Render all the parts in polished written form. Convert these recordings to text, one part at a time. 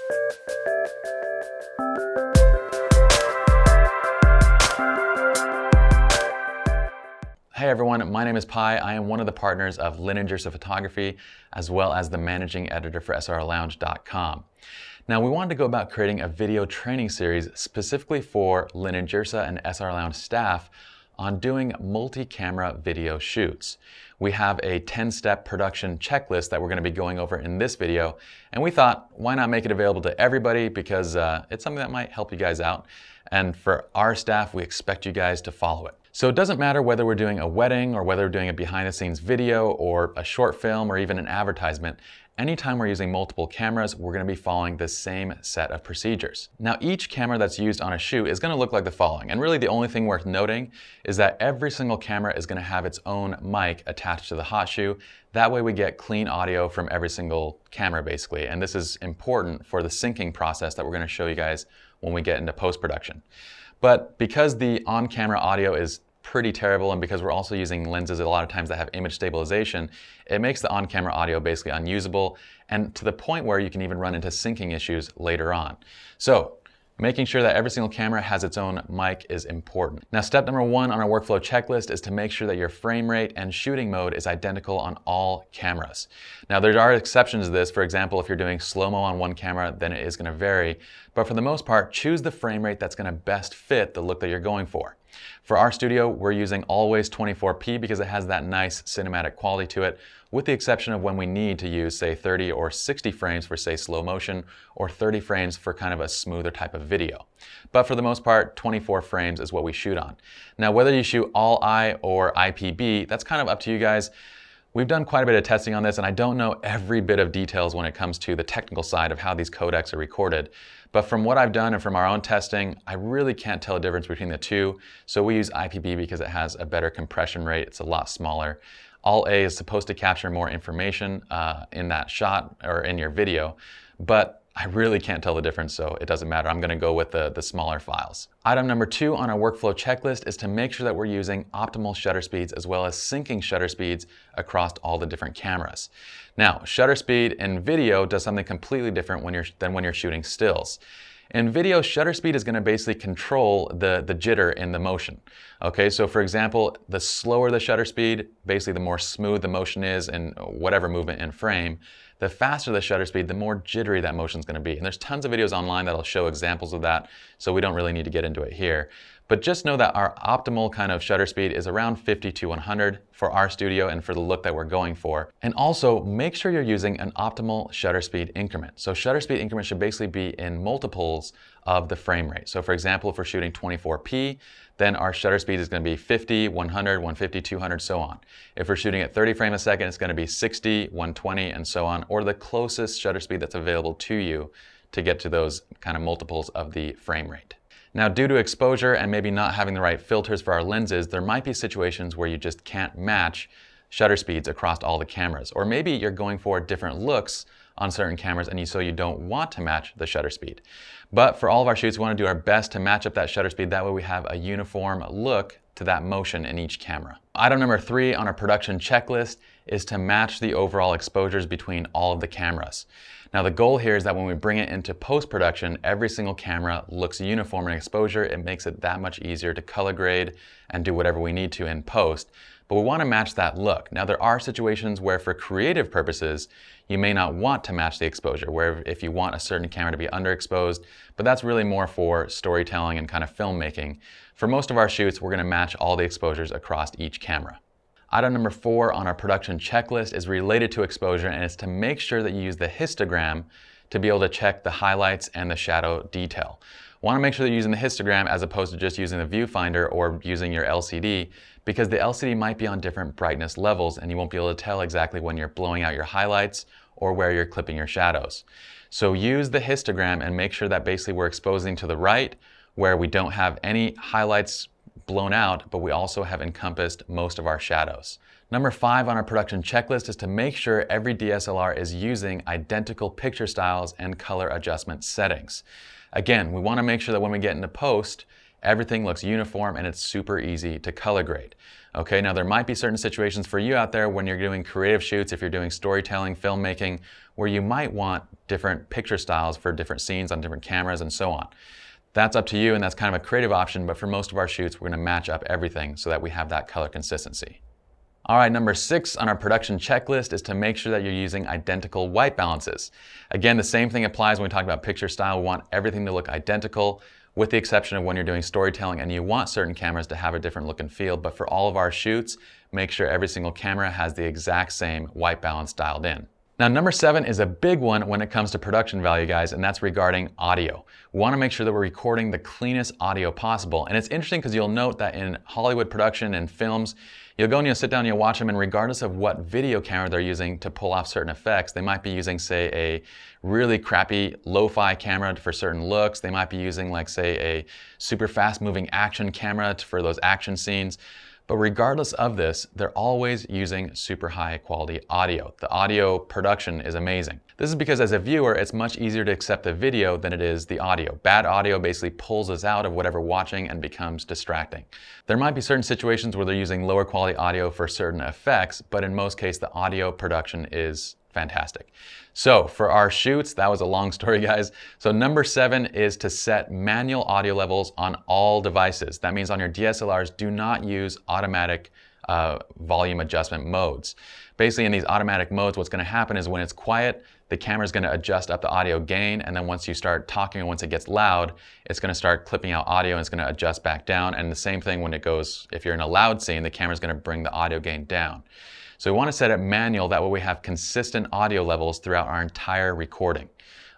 Hey everyone, my name is Pi. I am one of the partners of Lynn & Jirsa Photography, as well as the managing editor for SLRlounge.com. Now, we wanted to go about creating a video training series specifically for Lynn & Jirsa and SLR Lounge staff on doing multi-camera video shoots. We have a 10-step production checklist that we're going to be going over in this video, and we thought, why not make it available to everybody, because it's something that might help you guys out. And for our staff, we expect you guys to follow it. So it doesn't matter whether we're doing a wedding or whether we're doing a behind-the-scenes video or a short film or even an advertisement. Anytime we're using multiple cameras, we're going to be following the same set of procedures. Now, each camera that's used on a shoot is going to look like the following. And really the only thing worth noting is that every single camera is going to have its own mic attached to the hot shoe. That way we get clean audio from every single camera basically. And this is important for the syncing process that we're going to show you guys when we get into post-production. But because the on-camera audio is pretty terrible, and because we're also using lenses a lot of times that have image stabilization, it makes the on-camera audio basically unusable, and to the point where you can even run into syncing issues later on. So making sure that every single camera has its own mic is important. Now, step number one on our workflow checklist is to make sure that your frame rate and shooting mode is identical on all cameras. Now, there are exceptions to this. For example, if you're doing slow-mo on one camera, then it is going to vary. But for the most part, choose the frame rate that's going to best fit the look that you're going for. For our studio, we're using always 24p because it has that nice cinematic quality to it, with the exception of when we need to use, say, 30 or 60 frames for, say, slow motion, or 30 frames for kind of a smoother type of video. But for the most part, 24 frames is what we shoot on. Now, whether you shoot all I or IPB, that's kind of up to you guys. We've done quite a bit of testing on this, and I don't know every bit of details when it comes to the technical side of how these codecs are recorded. But from what I've done and from our own testing, I really can't tell a difference between the two. So we use IPB because it has a better compression rate. It's a lot smaller. All A is supposed to capture more information in that shot or in your video, but I really can't tell the difference, so it doesn't matter. I'm going to go with the smaller files. Item number two on our workflow checklist is to make sure that we're using optimal shutter speeds as well as syncing shutter speeds across all the different cameras. Now, shutter speed in video does something completely different than when you're shooting stills. In video, shutter speed is going to basically control the jitter in the motion. Okay, so for example, the slower the shutter speed, basically the more smooth the motion is in whatever movement in frame. The faster the shutter speed, the more jittery that motion is going to be. And there's tons of videos online that'll show examples of that, so we don't really need to get into it here. But just know that our optimal kind of shutter speed is around 50 to 100 for our studio and for the look that we're going for. And also make sure you're using an optimal shutter speed increment. So shutter speed increment should basically be in multiples of the frame rate. So for example, if we're shooting 24p, then our shutter speed is going to be 50, 100, 150, 200, so on. If we're shooting at 30 frames a second, it's going to be 60, 120, and so on, or the closest shutter speed that's available to you to get to those kind of multiples of the frame rate. Now, due to exposure and maybe not having the right filters for our lenses, there might be situations where you just can't match shutter speeds across all the cameras. Or maybe you're going for different looks on certain cameras and so you don't want to match the shutter speed. But for all of our shoots, we want to do our best to match up that shutter speed. That way we have a uniform look to that motion in each camera. Item number three on our production checklist is to match the overall exposures between all of the cameras. Now, the goal here is that when we bring it into post-production, every single camera looks uniform in exposure. It makes it that much easier to color grade and do whatever we need to in post. But we want to match that look. Now, there are situations where for creative purposes, you may not want to match the exposure, where if you want a certain camera to be underexposed, but that's really more for storytelling and kind of filmmaking. For most of our shoots, we're going to match all the exposures across each camera. Item number four on our production checklist is related to exposure, and it's to make sure that you use the histogram to be able to check the highlights and the shadow detail. Want to make sure that you're using the histogram as opposed to just using the viewfinder or using your LCD, because the LCD might be on different brightness levels and you won't be able to tell exactly when you're blowing out your highlights or where you're clipping your shadows. So use the histogram and make sure that basically we're exposing to the right where we don't have any highlights blown out, but we also have encompassed most of our shadows. Number five on our production checklist is to make sure every DSLR is using identical picture styles and color adjustment settings. Again, we want to make sure that when we get into post, everything looks uniform, and it's super easy to color grade. Okay, now there might be certain situations for you out there when you're doing creative shoots, if you're doing storytelling, filmmaking, where you might want different picture styles for different scenes on different cameras and so on. That's up to you, and that's kind of a creative option, but for most of our shoots, we're gonna match up everything so that we have that color consistency. All right, number 6 on our production checklist is to make sure that you're using identical white balances. Again, the same thing applies when we talk about picture style. We want everything to look identical, with the exception of when you're doing storytelling and you want certain cameras to have a different look and feel. But for all of our shoots, make sure every single camera has the exact same white balance dialed in. Now, number 7 is a big one when it comes to production value, guys, and that's regarding audio. We want to make sure that we're recording the cleanest audio possible. And it's interesting because you'll note that in Hollywood production and films, you'll go and you'll sit down and you'll watch them, and regardless of what video camera they're using to pull off certain effects, they might be using, say, a really crappy lo-fi camera for certain looks. They might be using, like, say, a super fast-moving action camera for those action scenes. But regardless of this, they're always using super high quality audio. The audio production is amazing. This is because as a viewer, it's much easier to accept the video than it is the audio. Bad audio basically pulls us out of whatever we're watching and becomes distracting. There might be certain situations where they're using lower quality audio for certain effects, but in most cases, the audio production is fantastic. So for our shoots, that was a long story, guys. So number 7 is to set manual audio levels on all devices. That means on your DSLRs, do not use automatic volume adjustment modes. Basically, in these automatic modes, what's going to happen is when it's quiet, the camera is going to adjust up the audio gain, and then once you start talking and once it gets loud, it's going to start clipping out audio and it's going to adjust back down. And the same thing when it goes, if you're in a loud scene, the camera is going to bring the audio gain down. So we want to set it manual, that way we have consistent audio levels throughout our entire recording.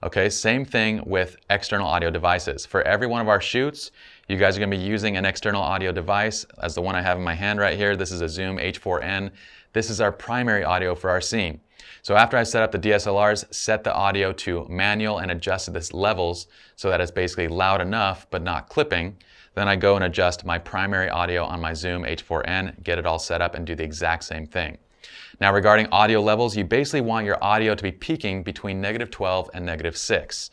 Okay, same thing with external audio devices. For every one of our shoots, you guys are going to be using an external audio device, as the one I have in my hand right here. This is a Zoom H4n. This is our primary audio for our scene. So after I set up the DSLRs, set the audio to manual and adjusted this levels so that it's basically loud enough but not clipping. Then I go and adjust my primary audio on my Zoom H4n, get it all set up, and do the exact same thing. Now, regarding audio levels, you basically want your audio to be peaking between -12 and -6.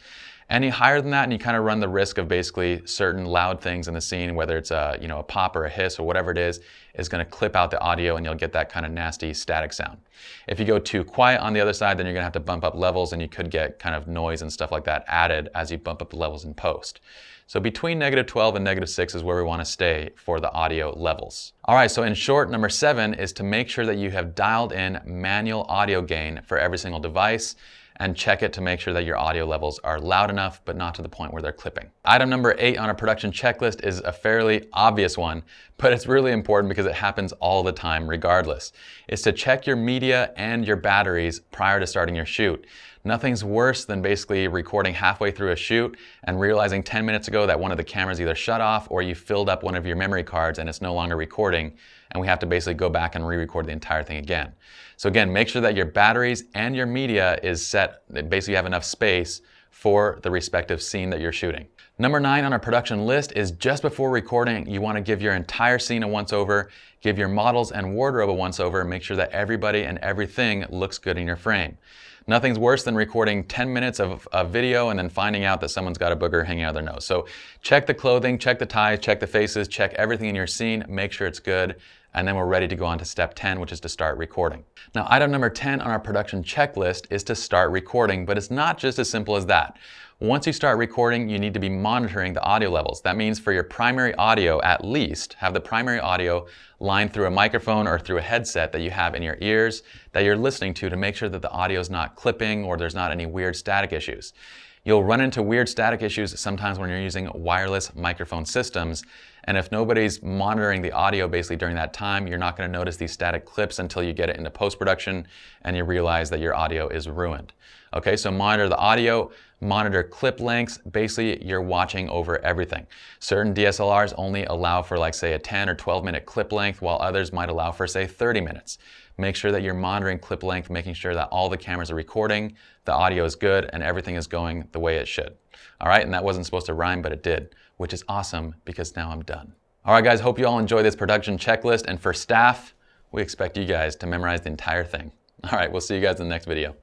Any higher than that, and you kind of run the risk of basically certain loud things in the scene, whether it's a pop or a hiss or whatever it is going to clip out the audio, and you'll get that kind of nasty static sound. If you go too quiet on the other side, then you're going to have to bump up levels, and you could get kind of noise and stuff like that added as you bump up the levels in post. So between -12 and -6 is where we want to stay for the audio levels. All right, so in short, number 7 is to make sure that you have dialed in manual audio gain for every single device, and check it to make sure that your audio levels are loud enough, but not to the point where they're clipping. Item number 8 on our production checklist is a fairly obvious one, but it's really important because it happens all the time regardless. It's to check your media and your batteries prior to starting your shoot. Nothing's worse than basically recording halfway through a shoot and realizing 10 minutes ago that one of the cameras either shut off or you filled up one of your memory cards and it's no longer recording, and we have to basically go back and re-record the entire thing again. So again, make sure that your batteries and your media is set, basically you have enough space for the respective scene that you're shooting. Number 9 on our production list is just before recording, you want to give your entire scene a once-over, give your models and wardrobe a once-over, and make sure that everybody and everything looks good in your frame. Nothing's worse than recording 10 minutes of a video and then finding out that someone's got a booger hanging out of their nose. So check the clothing, check the ties, check the faces, check everything in your scene, make sure it's good, and then we're ready to go on to step 10, which is to start recording. Now, item number 10 on our production checklist is to start recording, but it's not just as simple as that. Once you start recording, you need to be monitoring the audio levels. That means for your primary audio, at least, have the primary audio lined through a microphone or through a headset that you have in your ears that you're listening to make sure that the audio is not clipping or there's not any weird static issues. You'll run into weird static issues sometimes when you're using wireless microphone systems, and if nobody's monitoring the audio basically during that time, you're not going to notice these static clips until you get it into post-production and you realize that your audio is ruined. Okay, so monitor the audio, monitor clip lengths. Basically, you're watching over everything. Certain DSLRs only allow for, like, say, a 10 or 12 minute clip length, while others might allow for, say, 30 minutes. Make sure that you're monitoring clip length, making sure that all the cameras are recording, the audio is good, and everything is going the way it should. All right, and that wasn't supposed to rhyme, but it did, which is awesome because now I'm done. All right, guys, hope you all enjoy this production checklist, and for staff, we expect you guys to memorize the entire thing. All right, we'll see you guys in the next video.